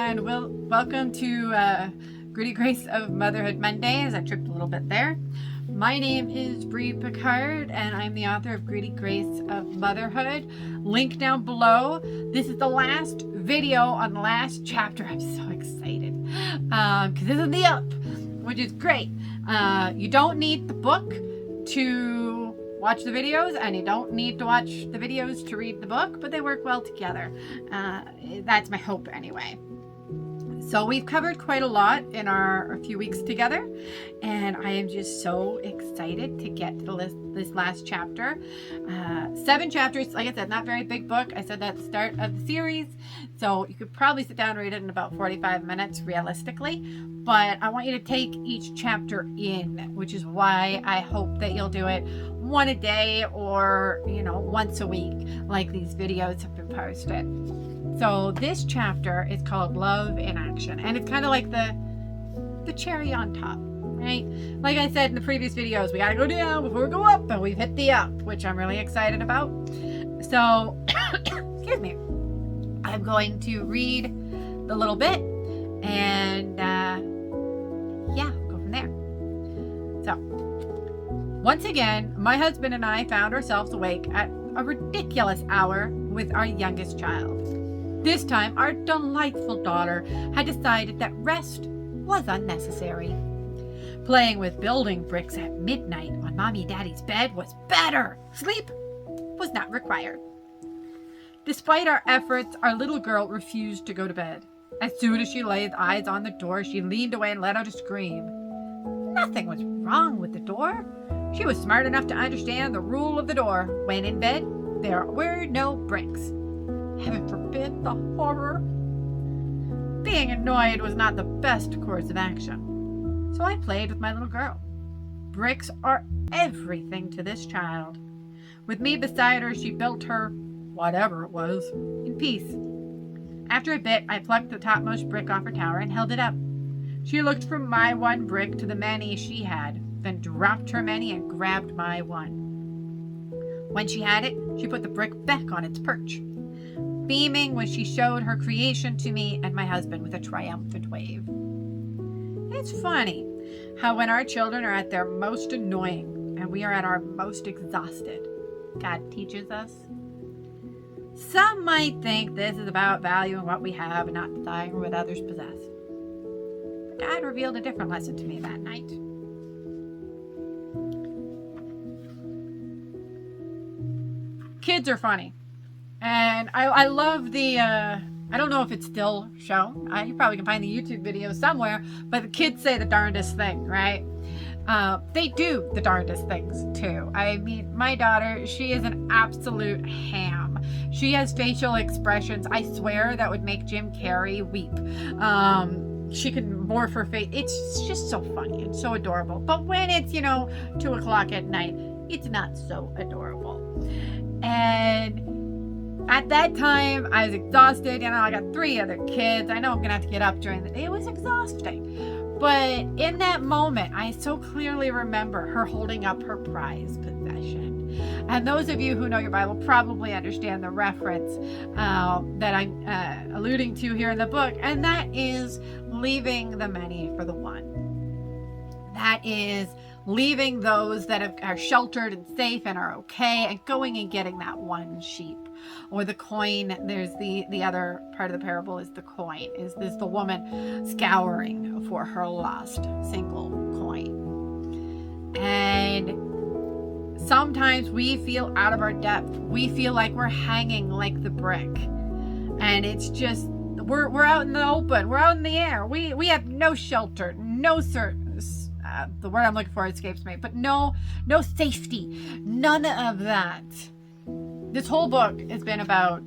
and welcome to Gritty Grace of Motherhood Mondays. I tripped a little bit there. My name is Bree Picard, and I'm the author of Gritty Grace of Motherhood. Link down below. This is the last video on the last chapter. I'm so excited because this is the up, which is great. You don't need the book to watch the videos, and you don't need to watch the videos to read the book, but they work well together. That's my hope anyway. So we've covered quite a lot in our few weeks together, and I am just so excited to get to this last chapter. 7 chapters, like I said, not very big book. I said that at the start of the series, so you could probably sit down and read it in about 45 minutes realistically, but I want you to take each chapter in, which is why I hope that you'll do it one a day or, once a week, like these videos have been posted. So this chapter is called Love in Action, and it's kind of like the cherry on top, right? Like I said in the previous videos, we got to go down before we go up, and we've hit the up, which I'm really excited about. So, excuse me, I'm going to read the little bit, and go from there. So, once again, my husband and I found ourselves awake at a ridiculous hour with our youngest child. This time, our delightful daughter had decided that rest was unnecessary. Playing with building bricks at midnight on Mommy and Daddy's bed was better. Sleep was not required. Despite our efforts, our little girl refused to go to bed. As soon as she laid eyes on the door, she leaned away and let out a scream. Nothing was wrong with the door. She was smart enough to understand the rule of the door. When in bed, there were no bricks. Heaven forbid the horror. Being annoyed was not the best course of action, so I played with my little girl. Bricks are everything to this child. With me beside her, she built her, whatever it was, in peace. After a bit, I plucked the topmost brick off her tower and held it up. She looked from my one brick to the many she had, then dropped her many and grabbed my one. When she had it, she put the brick back on its perch, beaming when she showed her creation to me and my husband with a triumphant wave. It's funny how when our children are at their most annoying and we are at our most exhausted, God teaches us. Some might think this is about valuing what we have and not desiring what others possess. But God revealed a different lesson to me that night. Kids are funny. And I love the, I don't know if it's still shown. You probably can find the YouTube video somewhere, but the kids say the darndest thing, right? They do the darndest things too. I mean, my daughter, she is an absolute ham. She has facial expressions, I swear, that would make Jim Carrey weep. She can morph her face. It's just so funny and so adorable. But when it's, 2 o'clock at night, it's not so adorable. And at that time, I was exhausted. I got 3 other kids. I know I'm going to have to get up during the day. It was exhausting. But in that moment, I so clearly remember her holding up her prized possession. And those of you who know your Bible probably understand the reference that I'm alluding to here in the book. And that is leaving the many for the one. That is leaving those that are sheltered and safe and are okay and going and getting that one sheep. Or the coin. There's the other part of the parable is the coin. Is the woman scouring for her lost single coin. And sometimes we feel out of our depth. We feel like we're hanging like the brick. And it's just, we're out in the open. We're out in the air. We have no shelter, no the word I'm looking for escapes me, but no safety. None of that. This whole book has been about,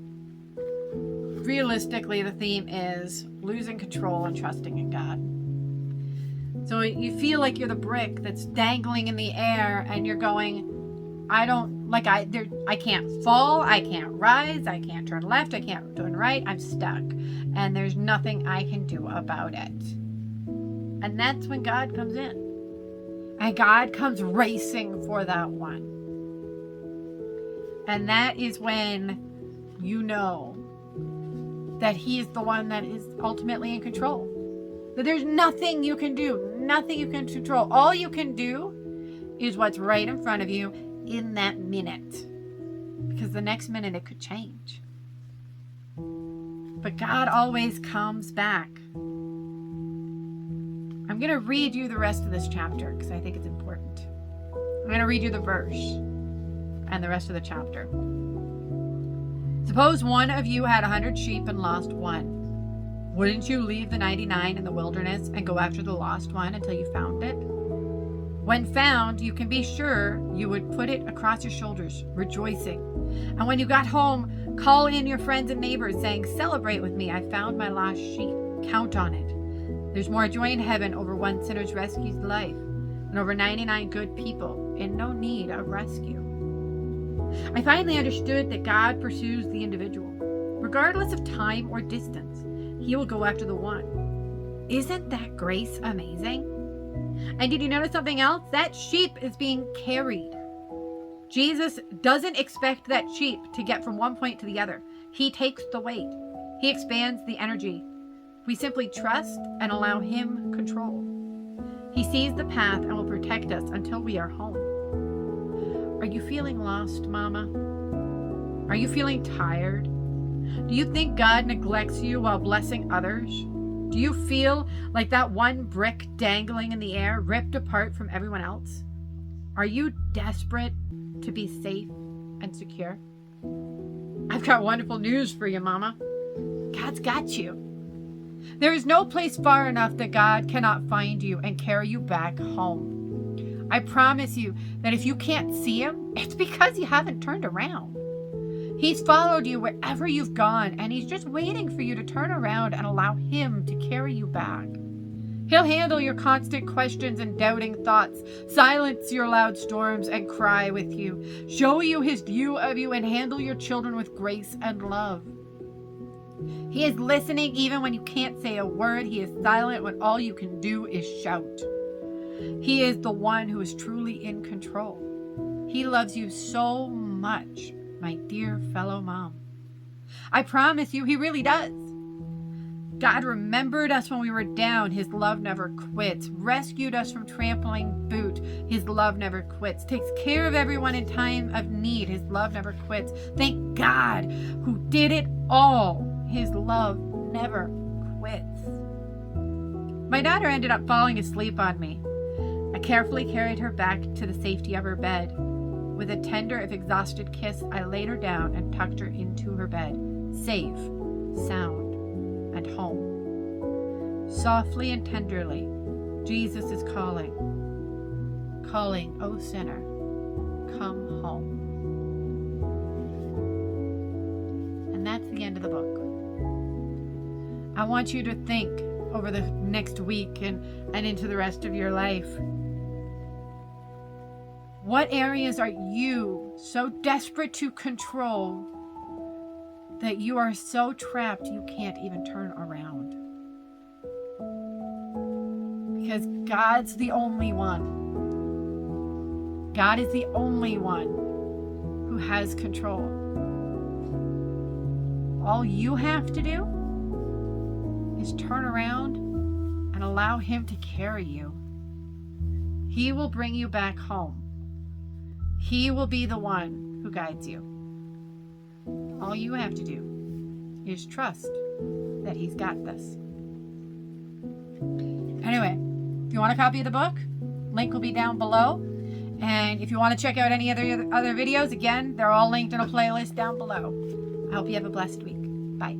realistically, the theme is losing control and trusting in God. So you feel like you're the brick that's dangling in the air and you're going, I can't fall, I can't rise, I can't turn left, I can't turn right, I'm stuck. And there's nothing I can do about it. And that's when God comes in. And God comes racing for that one. And that is when you know that he is the one that is ultimately in control. That there's nothing you can do, nothing you can control. All you can do is what's right in front of you in that minute. Because the next minute it could change. But God always comes back. I'm going to read you the rest of this chapter because I think it's important. I'm going to read you the verse and the rest of the chapter. Suppose one of you had 100 sheep and lost one. Wouldn't you leave the 99 in the wilderness and go after the lost one until you found it? When found, you can be sure you would put it across your shoulders, rejoicing. And when you got home, call in your friends and neighbors, saying, "Celebrate with me, I found my lost sheep." Count on it. There's more joy in heaven over one sinner's rescued life than over 99 good people in no need of rescue. I finally understood that God pursues the individual. Regardless of time or distance, he will go after the one. Isn't that grace amazing? And did you notice something else? That sheep is being carried. Jesus doesn't expect that sheep to get from one point to the other. He takes the weight. He expands the energy. We simply trust and allow him control. He sees the path and will protect us until we are home. Are you feeling lost, Mama? Are you feeling tired? Do you think God neglects you while blessing others? Do you feel like that one brick dangling in the air, ripped apart from everyone else? Are you desperate to be safe and secure? I've got wonderful news for you, Mama. God's got you. There is no place far enough that God cannot find you and carry you back home. I promise you that if you can't see him, it's because you haven't turned around. He's followed you wherever you've gone, and he's just waiting for you to turn around and allow him to carry you back. He'll handle your constant questions and doubting thoughts, silence your loud storms and cry with you, show you his view of you, and handle your children with grace and love. He is listening even when you can't say a word. He is silent when all you can do is shout. He is the one who is truly in control. He loves you so much, my dear fellow mom. I promise you, he really does. God remembered us when we were down. His love never quits. Rescued us from trampling boot. His love never quits. Takes care of everyone in time of need. His love never quits. Thank God who did it all. His love never quits. My daughter ended up falling asleep on me. I carefully carried her back to the safety of her bed. With a tender, if exhausted kiss, I laid her down and tucked her into her bed, safe, sound, and home. Softly and tenderly, Jesus is calling, "O sinner, come home." And that's the end of the book. I want you to think over the next week and into the rest of your life. What areas are you so desperate to control that you are so trapped you can't even turn around? Because God's the only one. God is the only one who has control. All you have to do is turn around and allow him to carry you. He will bring you back home. He will be the one who guides you. All you have to do is trust that he's got this. Anyway, if you want a copy of the book, link will be down below. And if you want to check out any other videos, again, they're all linked in a playlist down below. I hope you have a blessed week. Bye.